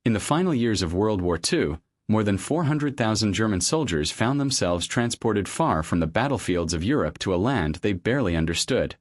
In the final years of World War II, more than 400,000 German soldiers found themselves transported far from the battlefields of Europe to a land they barely understood,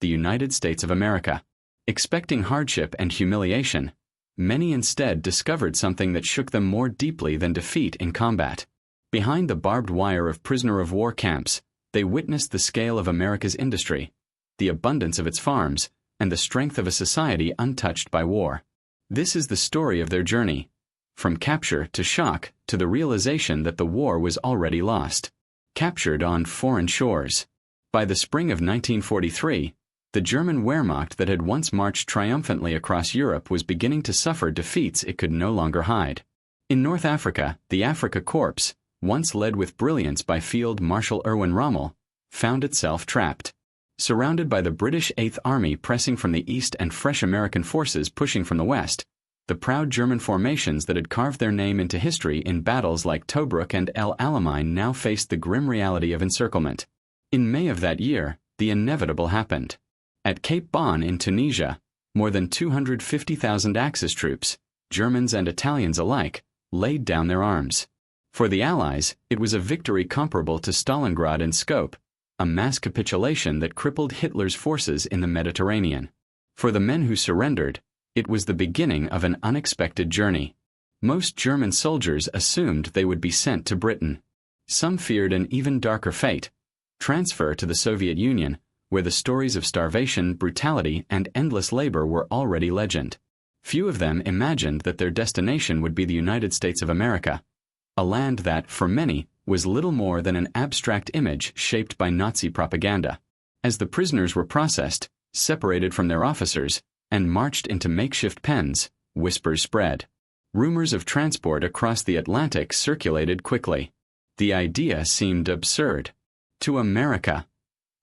the United States of America. Expecting hardship and humiliation, many instead discovered something that shook them more deeply than defeat in combat. Behind the barbed wire of prisoner-of-war camps, they witnessed the scale of America's industry, the abundance of its farms, and the strength of a society untouched by war. This is the story of their journey, from capture to shock to the realization that the war was already lost. Captured on foreign shores. By the spring of 1943, the German Wehrmacht that had once marched triumphantly across Europe was beginning to suffer defeats it could no longer hide. In North Africa, the Afrika Korps, once led with brilliance by Field Marshal Erwin Rommel, found itself trapped. Surrounded by the British Eighth Army pressing from the east and fresh American forces pushing from the west, the proud German formations that had carved their name into history in battles like Tobruk and El Alamein now faced the grim reality of encirclement. In May of that year, the inevitable happened. At Cape Bon in Tunisia, more than 250,000 Axis troops, Germans and Italians alike, laid down their arms. For the Allies, it was a victory comparable to Stalingrad in scope, a mass capitulation that crippled Hitler's forces in the Mediterranean. For the men who surrendered, it was the beginning of an unexpected journey. Most German soldiers assumed they would be sent to Britain. Some feared an even darker fate, transfer to the Soviet Union, where the stories of starvation, brutality, and endless labor were already legend. Few of them imagined that their destination would be the United States of America, a land that, for many, was little more than an abstract image shaped by Nazi propaganda. As the prisoners were processed, separated from their officers, and marched into makeshift pens, whispers spread. Rumors of transport across the Atlantic circulated quickly. The idea seemed absurd. To America.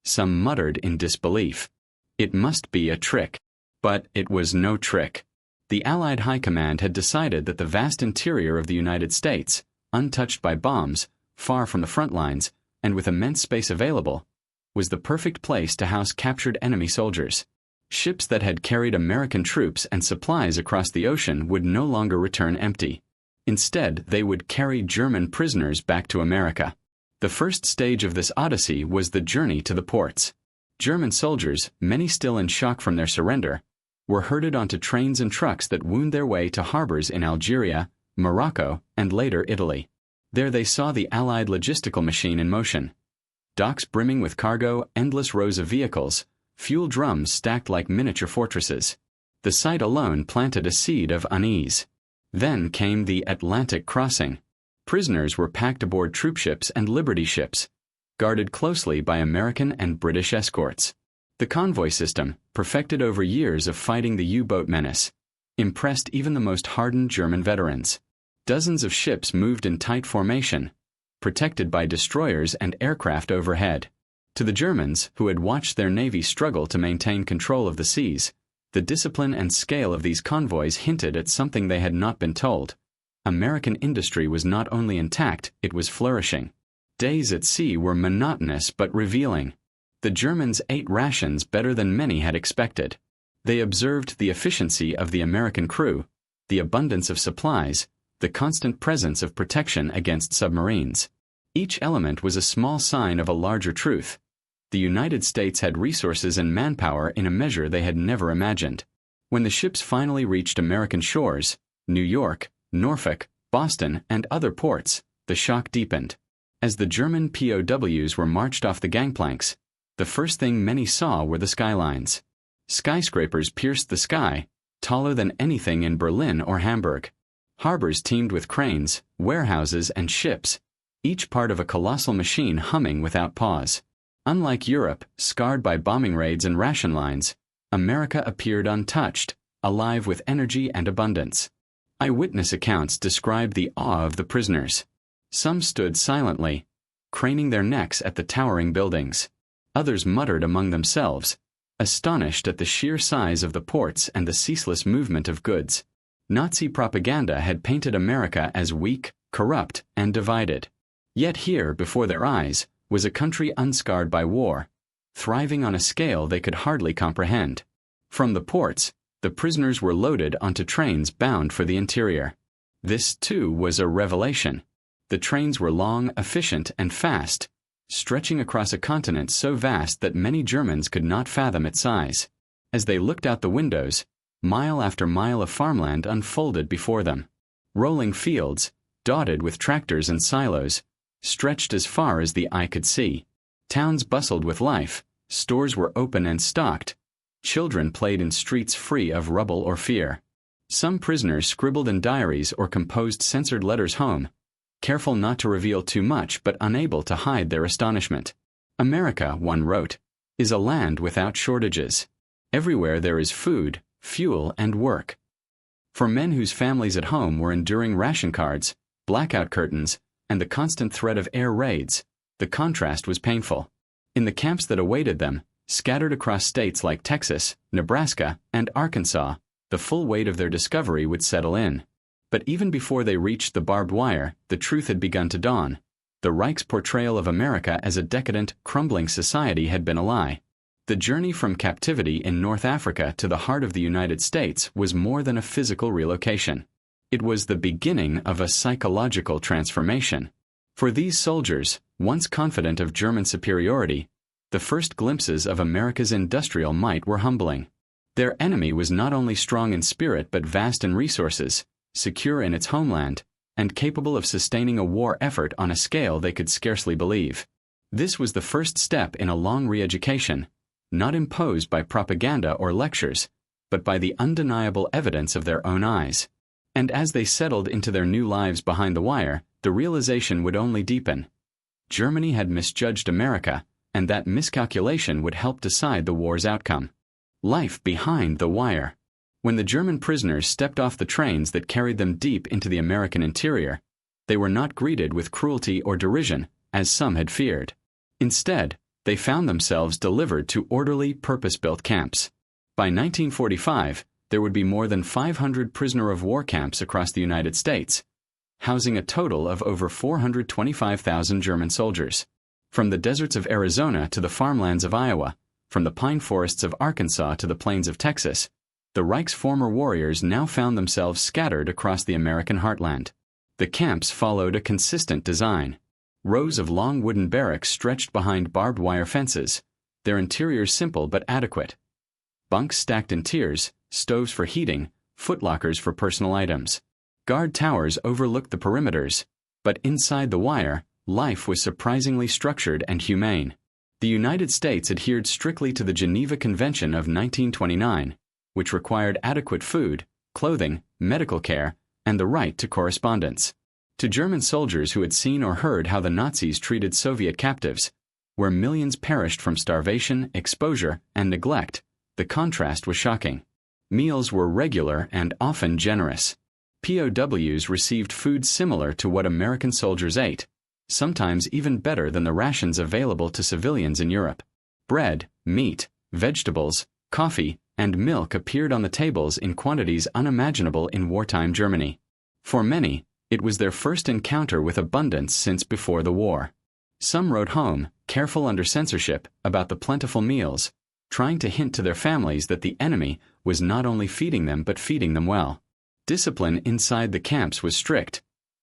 Some muttered in disbelief. It must be a trick. But it was no trick. The Allied High Command had decided that the vast interior of the United States, untouched by bombs, far from the front lines, and with immense space available, was the perfect place to house captured enemy soldiers. Ships that had carried American troops and supplies across the ocean would no longer return empty. Instead, they would carry German prisoners back to America. The first stage of this odyssey was the journey to the ports. German soldiers, many still in shock from their surrender, were herded onto trains and trucks that wound their way to harbors in Algeria, Morocco, and later Italy. There they saw the Allied logistical machine in motion. Docks brimming with cargo, endless rows of vehicles, fuel drums stacked like miniature fortresses. The sight alone planted a seed of unease. Then came the Atlantic crossing. Prisoners were packed aboard troopships and Liberty ships, guarded closely by American and British escorts. The convoy system, perfected over years of fighting the U-boat menace, impressed even the most hardened German veterans. Dozens of ships moved in tight formation, protected by destroyers and aircraft overhead. To the Germans, who had watched their navy struggle to maintain control of the seas, the discipline and scale of these convoys hinted at something they had not been told. American industry was not only intact, it was flourishing. Days at sea were monotonous but revealing. The Germans ate rations better than many had expected. They observed the efficiency of the American crew, the abundance of supplies, the constant presence of protection against submarines. Each element was a small sign of a larger truth. The United States had resources and manpower in a measure they had never imagined. When the ships finally reached American shores, New York, Norfolk, Boston, and other ports, the shock deepened. As the German POWs were marched off the gangplanks, the first thing many saw were the skylines. Skyscrapers pierced the sky, taller than anything in Berlin or Hamburg. Harbors teemed with cranes, warehouses, and ships, each part of a colossal machine humming without pause. Unlike Europe, scarred by bombing raids and ration lines, America appeared untouched, alive with energy and abundance. Eyewitness accounts describe the awe of the prisoners. Some stood silently, craning their necks at the towering buildings. Others muttered among themselves, astonished at the sheer size of the ports and the ceaseless movement of goods. Nazi propaganda had painted America as weak, corrupt, and divided. Yet here, before their eyes, was a country unscarred by war, thriving on a scale they could hardly comprehend. From the ports, The prisoners were loaded onto trains bound for the interior. This, too, was a revelation. The trains were long, efficient, and fast, stretching across a continent so vast that many Germans could not fathom its size. As they looked out the windows, mile after mile of farmland unfolded before them. Rolling fields, dotted with tractors and silos, stretched as far as the eye could see. Towns bustled with life, stores were open and stocked, children played in streets free of rubble or fear. Some prisoners scribbled in diaries or composed censored letters home, careful not to reveal too much but unable to hide their astonishment. America, one wrote, is a land without shortages. Everywhere there is food, fuel, and work. For men whose families at home were enduring ration cards, blackout curtains, and the constant threat of air raids, the contrast was painful. In the camps that awaited them, scattered across states like Texas, Nebraska, and Arkansas, the full weight of their discovery would settle in. But even before they reached the barbed wire, the truth had begun to dawn. The Reich's portrayal of America as a decadent, crumbling society had been a lie. The journey from captivity in North Africa to the heart of the United States was more than a physical relocation. It was the beginning of a psychological transformation. For these soldiers, once confident of German superiority, the first glimpses of America's industrial might were humbling. Their enemy was not only strong in spirit but vast in resources, secure in its homeland, and capable of sustaining a war effort on a scale they could scarcely believe. This was the first step in a long re-education, not imposed by propaganda or lectures, but by the undeniable evidence of their own eyes. And as they settled into their new lives behind the wire, the realization would only deepen. Germany had misjudged America, and that miscalculation would help decide the war's outcome. Life behind the wire. When the German prisoners stepped off the trains that carried them deep into the American interior, they were not greeted with cruelty or derision, as some had feared. Instead, they found themselves delivered to orderly, purpose-built camps. By 1945, there would be more than 500 prisoner-of-war camps across the United States, housing a total of over 425,000 German soldiers. From the deserts of Arizona to the farmlands of Iowa, from the pine forests of Arkansas to the plains of Texas, the Reich's former warriors now found themselves scattered across the American heartland. The camps followed a consistent design. Rows of long wooden barracks stretched behind barbed wire fences, their interiors simple but adequate. Bunks stacked in tiers, stoves for heating, footlockers for personal items. Guard towers overlooked the perimeters, but inside the wire, life was surprisingly structured and humane. The United States adhered strictly to the Geneva Convention of 1929, which required adequate food, clothing, medical care, and the right to correspondence. To German soldiers who had seen or heard how the Nazis treated Soviet captives, where millions perished from starvation, exposure, and neglect, the contrast was shocking. Meals were regular and often generous. POWs received food similar to what American soldiers ate, sometimes even better than the rations available to civilians in Europe. Bread, meat, vegetables, coffee, and milk appeared on the tables in quantities unimaginable in wartime Germany. For many, it was their first encounter with abundance since before the war. Some wrote home, careful under censorship, about the plentiful meals, trying to hint to their families that the enemy was not only feeding them but feeding them well. Discipline inside the camps was strict,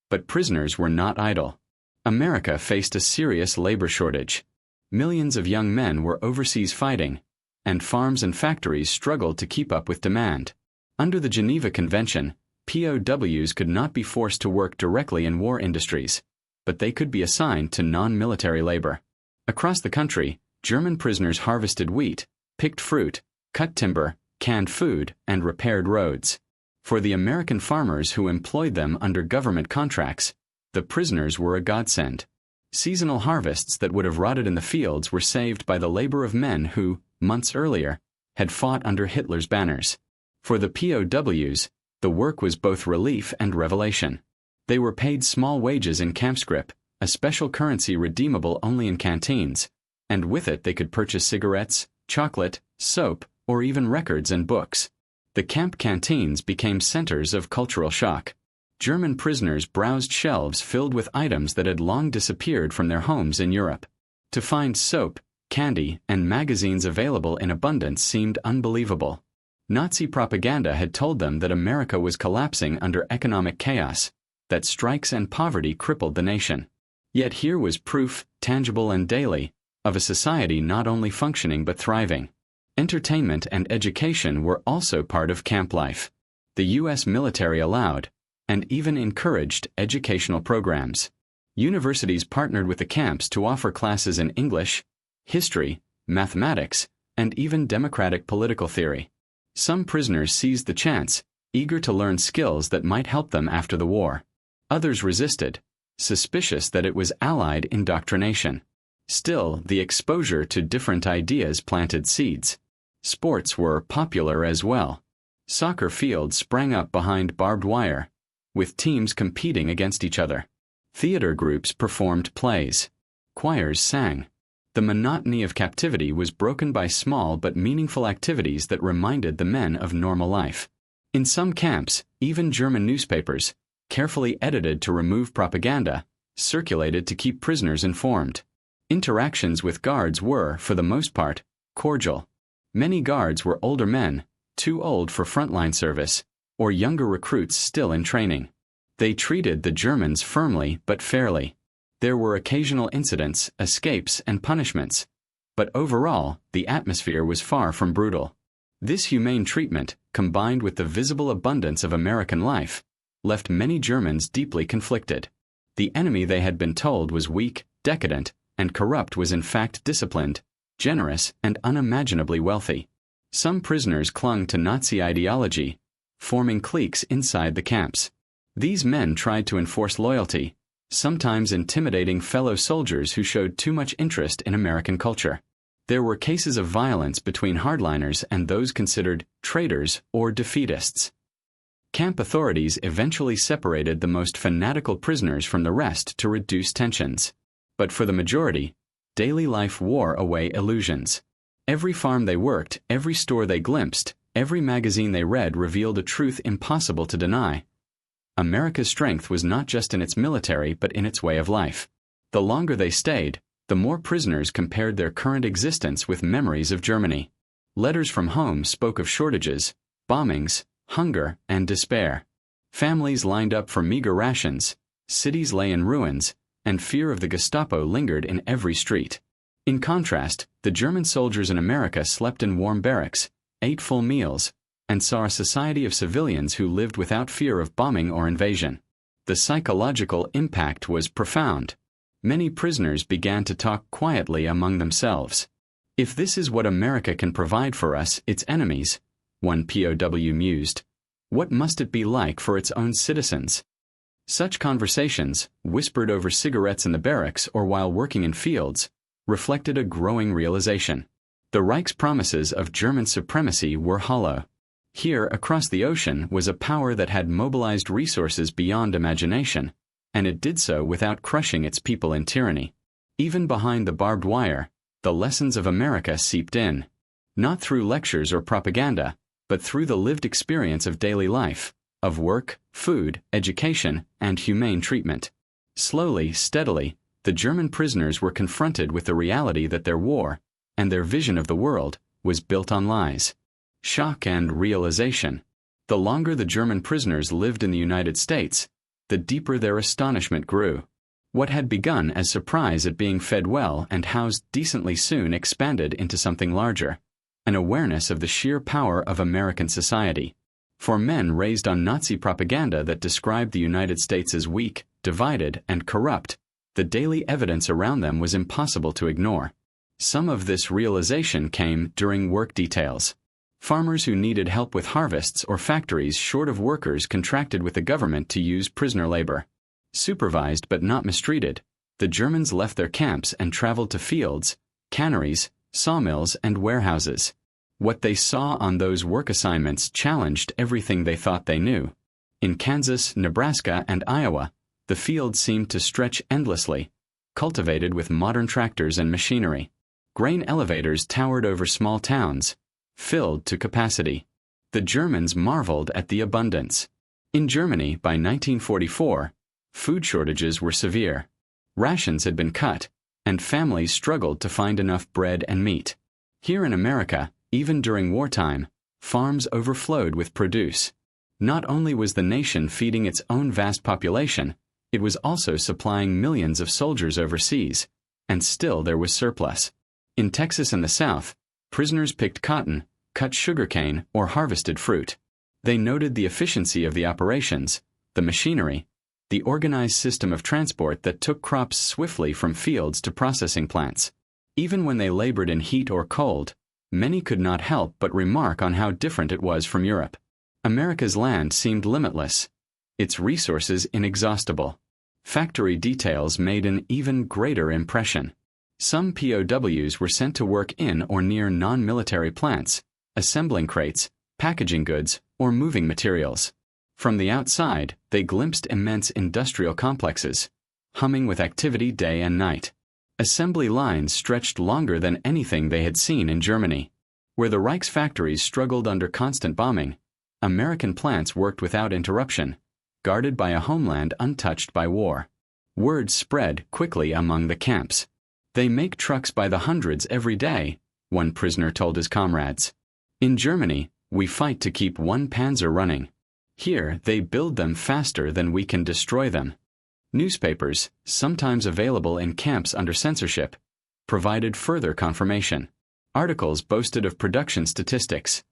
but prisoners were not idle. America faced a serious labor shortage. Millions of young men were overseas fighting, and farms and factories struggled to keep up with demand. Under the Geneva Convention, POWs could not be forced to work directly in war industries, but they could be assigned to non-military labor. Across the country, German prisoners harvested wheat, picked fruit, cut timber, canned food, and repaired roads. For the American farmers who employed them under government contracts, the prisoners were a godsend. Seasonal harvests that would have rotted in the fields were saved by the labor of men who, months earlier, had fought under Hitler's banners. For the POWs, the work was both relief and revelation. They were paid small wages in campscrip, a special currency redeemable only in canteens, and with it they could purchase cigarettes, chocolate, soap, or even records and books. The camp canteens became centers of cultural shock. German prisoners browsed shelves filled with items that had long disappeared from their homes in Europe. To find soap, candy, and magazines available in abundance seemed unbelievable. Nazi propaganda had told them that America was collapsing under economic chaos, that strikes and poverty crippled the nation. Yet here was proof, tangible and daily, of a society not only functioning but thriving. Entertainment and education were also part of camp life. The U.S. military allowed, and even encouraged, educational programs. Universities partnered with the camps to offer classes in English, history, mathematics, and even democratic political theory. Some prisoners seized the chance, eager to learn skills that might help them after the war. Others resisted, suspicious that it was Allied indoctrination. Still, the exposure to different ideas planted seeds. Sports were popular as well. Soccer fields sprang up behind barbed wire, with teams competing against each other. Theater groups performed plays. Choirs sang. The monotony of captivity was broken by small but meaningful activities that reminded the men of normal life. In some camps, even German newspapers, carefully edited to remove propaganda, circulated to keep prisoners informed. Interactions with guards were, for the most part, cordial. Many guards were older men, too old for frontline service, or younger recruits still in training. They treated the Germans firmly but fairly. There were occasional incidents, escapes, and punishments, but overall, the atmosphere was far from brutal. This humane treatment, combined with the visible abundance of American life, left many Germans deeply conflicted. The enemy they had been told was weak, decadent, and corrupt was in fact disciplined, generous, and unimaginably wealthy. Some prisoners clung to Nazi ideology, forming cliques inside the camps. These men tried to enforce loyalty, sometimes intimidating fellow soldiers who showed too much interest in American culture. There were cases of violence between hardliners and those considered traitors or defeatists. Camp authorities eventually separated the most fanatical prisoners from the rest to reduce tensions. But for the majority, daily life wore away illusions. Every farm they worked, every store they glimpsed, every magazine they read revealed a truth impossible to deny. America's strength was not just in its military but in its way of life. The longer they stayed, the more prisoners compared their current existence with memories of Germany. Letters from home spoke of shortages, bombings, hunger, and despair. Families lined up for meager rations, cities lay in ruins, and fear of the Gestapo lingered in every street. In contrast, the German soldiers in America slept in warm barracks, ate full meals, and saw a society of civilians who lived without fear of bombing or invasion. The psychological impact was profound. Many prisoners began to talk quietly among themselves. If this is what America can provide for us, its enemies, one POW mused, what must it be like for its own citizens? Such conversations, whispered over cigarettes in the barracks or while working in fields, reflected a growing realization. The Reich's promises of German supremacy were hollow. Here, across the ocean, was a power that had mobilized resources beyond imagination, and it did so without crushing its people in tyranny. Even behind the barbed wire, the lessons of America seeped in. Not through lectures or propaganda, but through the lived experience of daily life, of work, food, education, and humane treatment. Slowly, steadily, the German prisoners were confronted with the reality that their war, and their vision of the world, was built on lies. Shock and realization. The longer the German prisoners lived in the United States, the deeper their astonishment grew. What had begun as surprise at being fed well and housed decently soon expanded into something larger, an awareness of the sheer power of American society. For men raised on Nazi propaganda that described the United States as weak, divided, and corrupt, the daily evidence around them was impossible to ignore. Some of this realization came during work details. Farmers who needed help with harvests or factories short of workers contracted with the government to use prisoner labor. Supervised but not mistreated, the Germans left their camps and traveled to fields, canneries, sawmills, and warehouses. What they saw on those work assignments challenged everything they thought they knew. In Kansas, Nebraska, and Iowa, the fields seemed to stretch endlessly, cultivated with modern tractors and machinery. Grain elevators towered over small towns, filled to capacity. The Germans marveled at the abundance. In Germany, by 1944, food shortages were severe. Rations had been cut, and families struggled to find enough bread and meat. Here in America, even during wartime, Farms overflowed with produce. Not only was the nation feeding its own vast population, it was also supplying millions of soldiers overseas, and still there was surplus. In Texas and the South, prisoners picked cotton, cut sugarcane, or harvested fruit. They noted the efficiency of the operations, the machinery, the organized system of transport that took crops swiftly from fields to processing plants. Even when they labored in heat or cold, many could not help but remark on how different it was from Europe. America's land seemed limitless, its resources inexhaustible. Factory details made an even greater impression. Some POWs were sent to work in or near non-military plants, assembling crates, packaging goods, or moving materials. From the outside, they glimpsed immense industrial complexes, humming with activity day and night. Assembly lines stretched longer than anything they had seen in Germany. Where the Reich's factories struggled under constant bombing, American plants worked without interruption, guarded by a homeland untouched by war. Word spread quickly among the camps. "They make trucks by the hundreds every day," one prisoner told his comrades. "In Germany, we fight to keep one panzer running. Here, they build them faster than we can destroy them." Newspapers, sometimes available in camps under censorship, provided further confirmation. Articles boasted of production statistics.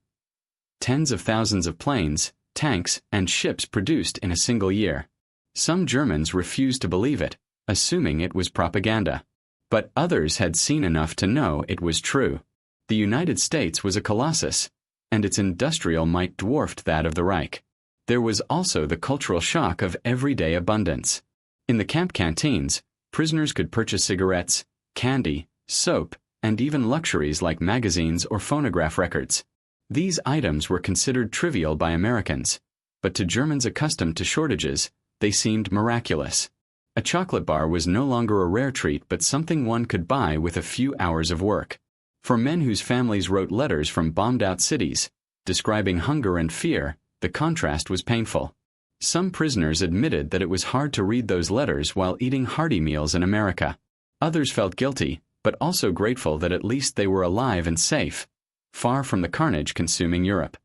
Tens of thousands of planes, tanks, and ships produced in a single year. Some Germans refused to believe it, assuming it was propaganda. But others had seen enough to know it was true. The United States was a colossus, and its industrial might dwarfed that of the Reich. There was also the cultural shock of everyday abundance. In the camp canteens, prisoners could purchase cigarettes, candy, soap, and even luxuries like magazines or phonograph records. These items were considered trivial by Americans, but to Germans accustomed to shortages, they seemed miraculous. A chocolate bar was no longer a rare treat but something one could buy with a few hours of work. For men whose families wrote letters from bombed-out cities, describing hunger and fear, the contrast was painful. Some prisoners admitted that it was hard to read those letters while eating hearty meals in America. Others felt guilty, but also grateful that at least they were alive and safe, far from the carnage consuming Europe.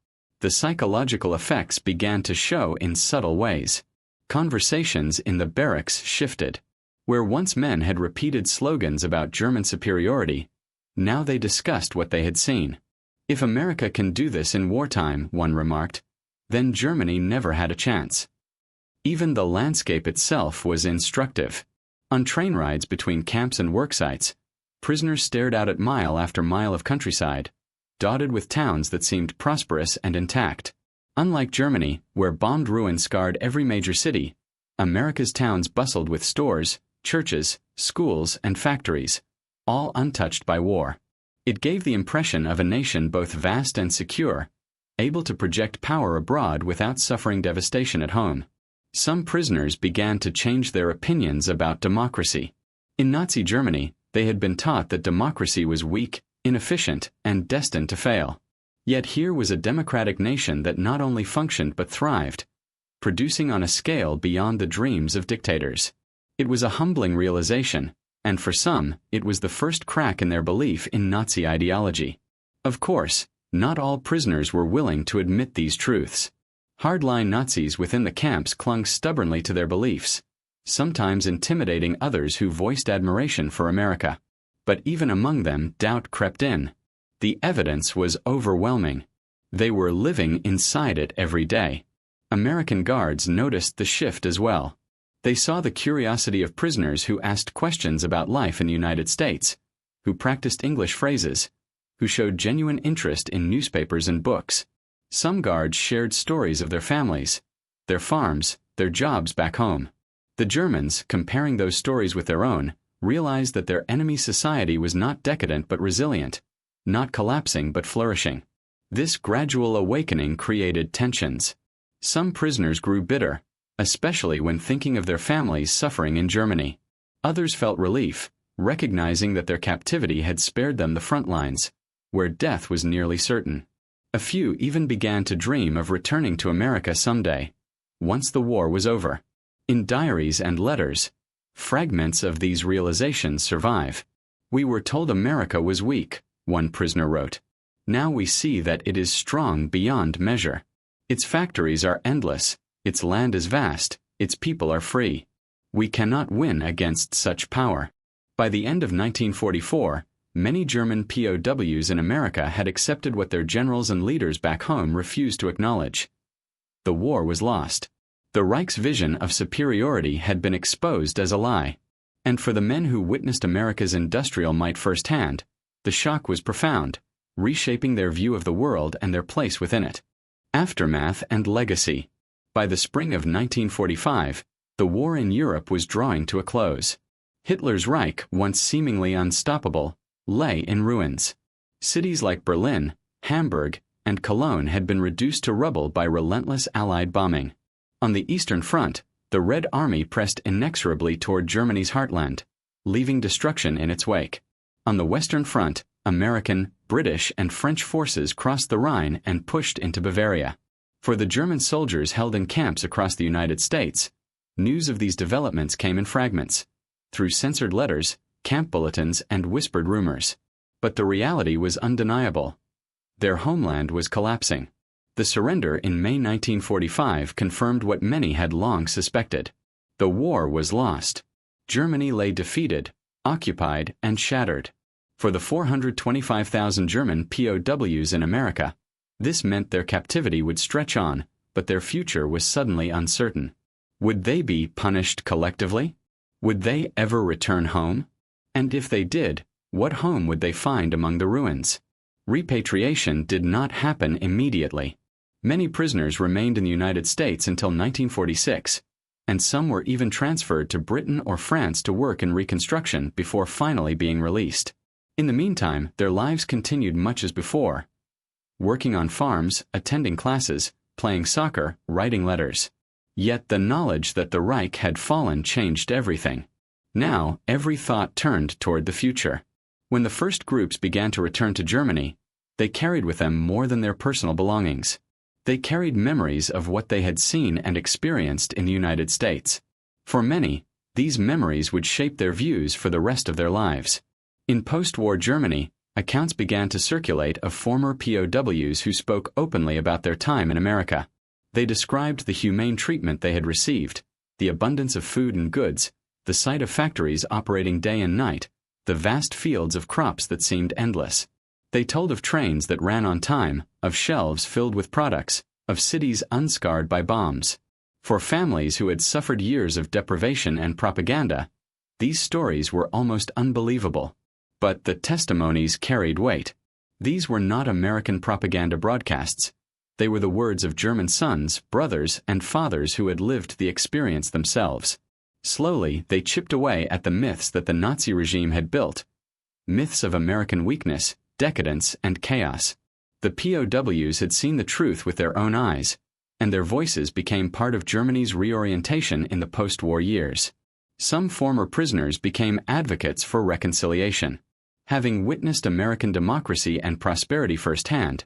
The psychological effects began to show in subtle ways. Conversations in the barracks shifted. Where once men had repeated slogans about German superiority, now they discussed what they had seen. "If America can do this in wartime," one remarked, "then Germany never had a chance." Even the landscape itself was instructive. On train rides between camps and worksites, prisoners stared out at mile after mile of countryside, dotted with towns that seemed prosperous and intact. Unlike Germany, where bombed ruins scarred every major city, America's towns bustled with stores, churches, schools, and factories, all untouched by war. It gave the impression of a nation both vast and secure, able to project power abroad without suffering devastation at home. Some prisoners began to change their opinions about democracy. In Nazi Germany, they had been taught that democracy was weak, inefficient, and destined to fail. Yet here was a democratic nation that not only functioned but thrived, producing on a scale beyond the dreams of dictators. It was a humbling realization, and for some, it was the first crack in their belief in Nazi ideology. Of course, not all prisoners were willing to admit these truths. Hardline Nazis within the camps clung stubbornly to their beliefs, sometimes intimidating others who voiced admiration for America. But even among them, doubt crept in. The evidence was overwhelming. They were living inside it every day. American guards noticed the shift as well. They saw the curiosity of prisoners who asked questions about life in the United States, who practiced English phrases, who showed genuine interest in newspapers and books. Some guards shared stories of their families, their farms, their jobs back home. The Germans, comparing those stories with their own, realized that their enemy society was not decadent but resilient, not collapsing but flourishing. This gradual awakening created tensions. Some prisoners grew bitter, especially when thinking of their families suffering in Germany. Others felt relief, recognizing that their captivity had spared them the front lines, where death was nearly certain. A few even began to dream of returning to America someday, once the war was over. In diaries and letters, fragments of these realizations survive. "We were told America was weak," one prisoner wrote. Now we see that it is strong beyond measure. Its factories are endless, its land is vast, its people are free. We cannot win against such power. By the end of 1944, many German POWs in America had accepted what their generals and leaders back home refused to acknowledge. The war was lost. The Reich's vision of superiority had been exposed as a lie. And for the men who witnessed America's industrial might firsthand, the shock was profound, reshaping their view of the world and their place within it. Aftermath and legacy. By the spring of 1945, the war in Europe was drawing to a close. Hitler's Reich, once seemingly unstoppable, lay in ruins. Cities like Berlin, Hamburg, and Cologne had been reduced to rubble by relentless Allied bombing. On the Eastern Front, the Red Army pressed inexorably toward Germany's heartland, leaving destruction in its wake. On the Western Front, American, British, and French forces crossed the Rhine and pushed into Bavaria. For the German soldiers held in camps across the United States, news of these developments came in fragments, through censored letters, camp bulletins, and whispered rumors. But the reality was undeniable. Their homeland was collapsing. The surrender in May 1945 confirmed what many had long suspected. The war was lost. Germany lay defeated, occupied, and shattered. For the 425,000 German POWs in America, this meant their captivity would stretch on, but their future was suddenly uncertain. Would they be punished collectively? Would they ever return home? And if they did, what home would they find among the ruins? Repatriation did not happen immediately. Many prisoners remained in the United States until 1946, and some were even transferred to Britain or France to work in reconstruction before finally being released. In the meantime, their lives continued much as before, working on farms, attending classes, playing soccer, writing letters. Yet the knowledge that the Reich had fallen changed everything. Now, every thought turned toward the future. When the first groups began to return to Germany, they carried with them more than their personal belongings. They carried memories of what they had seen and experienced in the United States. For many, these memories would shape their views for the rest of their lives. In post-war Germany, accounts began to circulate of former POWs who spoke openly about their time in America. They described the humane treatment they had received, the abundance of food and goods, the sight of factories operating day and night, the vast fields of crops that seemed endless. They told of trains that ran on time, of shelves filled with products, of cities unscarred by bombs. For families who had suffered years of deprivation and propaganda, these stories were almost unbelievable. But the testimonies carried weight. These were not American propaganda broadcasts. They were the words of German sons, brothers, and fathers who had lived the experience themselves. Slowly, they chipped away at the myths that the Nazi regime had built. Myths of American weakness, decadence, and chaos. The POWs had seen the truth with their own eyes, and their voices became part of Germany's reorientation in the post-war years. Some former prisoners became advocates for reconciliation. Having witnessed American democracy and prosperity firsthand,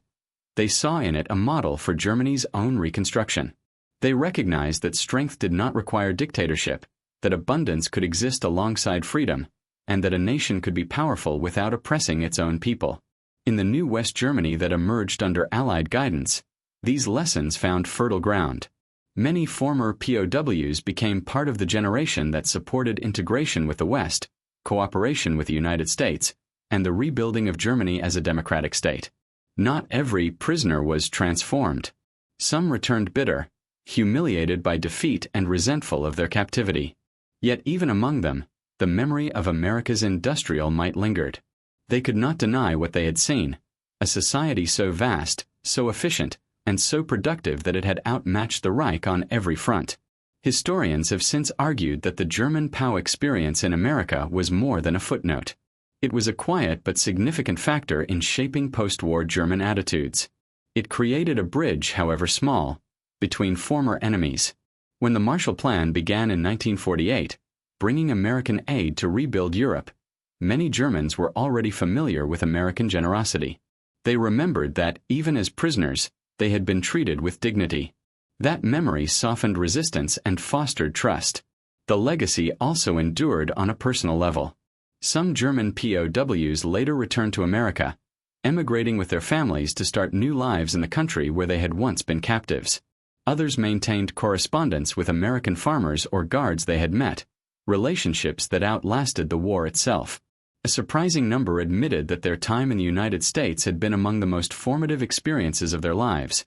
they saw in it a model for Germany's own reconstruction. They recognized that strength did not require dictatorship, that abundance could exist alongside freedom, and that a nation could be powerful without oppressing its own people. In the new West Germany that emerged under Allied guidance, these lessons found fertile ground. Many former POWs became part of the generation that supported integration with the West, cooperation with the United States, and the rebuilding of Germany as a democratic state. Not every prisoner was transformed. Some returned bitter, humiliated by defeat and resentful of their captivity. Yet even among them, the memory of America's industrial might lingered. They could not deny what they had seen, a society so vast, so efficient, and so productive that it had outmatched the Reich on every front. Historians have since argued that the German POW experience in America was more than a footnote. It was a quiet but significant factor in shaping post-war German attitudes. It created a bridge, however small, between former enemies. When the Marshall Plan began in 1948, bringing American aid to rebuild Europe, many Germans were already familiar with American generosity. They remembered that, even as prisoners, they had been treated with dignity. That memory softened resistance and fostered trust. The legacy also endured on a personal level. Some German POWs later returned to America, emigrating with their families to start new lives in the country where they had once been captives. Others maintained correspondence with American farmers or guards they had met, relationships that outlasted the war itself. A surprising number admitted that their time in the United States had been among the most formative experiences of their lives.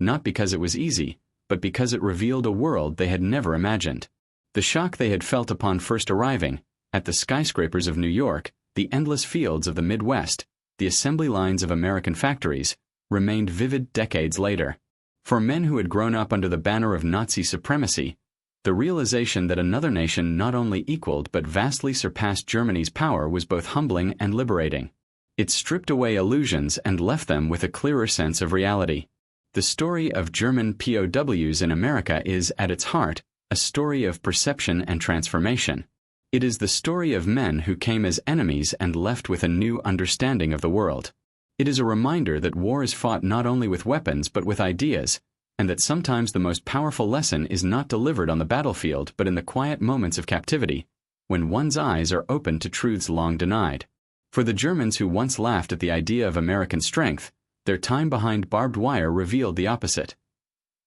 Not because it was easy, but because it revealed a world they had never imagined. The shock they had felt upon first arriving, at the skyscrapers of New York, the endless fields of the Midwest, the assembly lines of American factories, remained vivid decades later. For men who had grown up under the banner of Nazi supremacy, the realization that another nation not only equaled but vastly surpassed Germany's power was both humbling and liberating. It stripped away illusions and left them with a clearer sense of reality. The story of German POWs in America is, at its heart, a story of perception and transformation. It is the story of men who came as enemies and left with a new understanding of the world. It is a reminder that war is fought not only with weapons but with ideas, and that sometimes the most powerful lesson is not delivered on the battlefield but in the quiet moments of captivity, when one's eyes are open to truths long denied. For the Germans who once laughed at the idea of American strength, their time behind barbed wire revealed the opposite.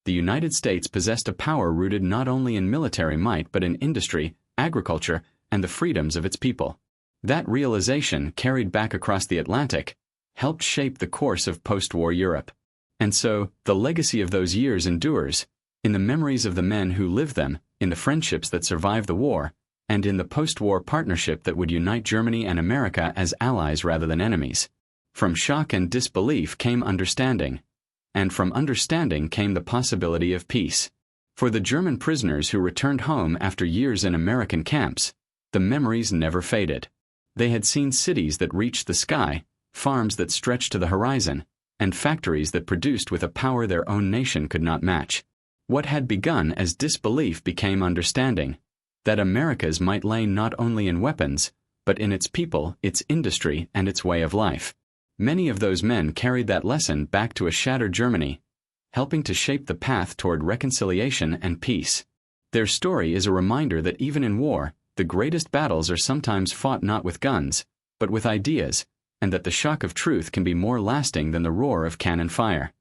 The United States possessed a power rooted not only in military might but in industry, agriculture, and the freedoms of its people. That realization, carried back across the Atlantic, helped shape the course of post-war Europe. And so, the legacy of those years endures, in the memories of the men who lived them, in the friendships that survived the war, and in the post-war partnership that would unite Germany and America as allies rather than enemies. From shock and disbelief came understanding, and from understanding came the possibility of peace. For the German prisoners who returned home after years in American camps, the memories never faded. They had seen cities that reached the sky, farms that stretched to the horizon, and factories that produced with a power their own nation could not match. What had begun as disbelief became understanding, that America's might lay not only in weapons, but in its people, its industry, and its way of life. Many of those men carried that lesson back to a shattered Germany, helping to shape the path toward reconciliation and peace. Their story is a reminder that even in war, the greatest battles are sometimes fought not with guns, but with ideas, and that the shock of truth can be more lasting than the roar of cannon fire.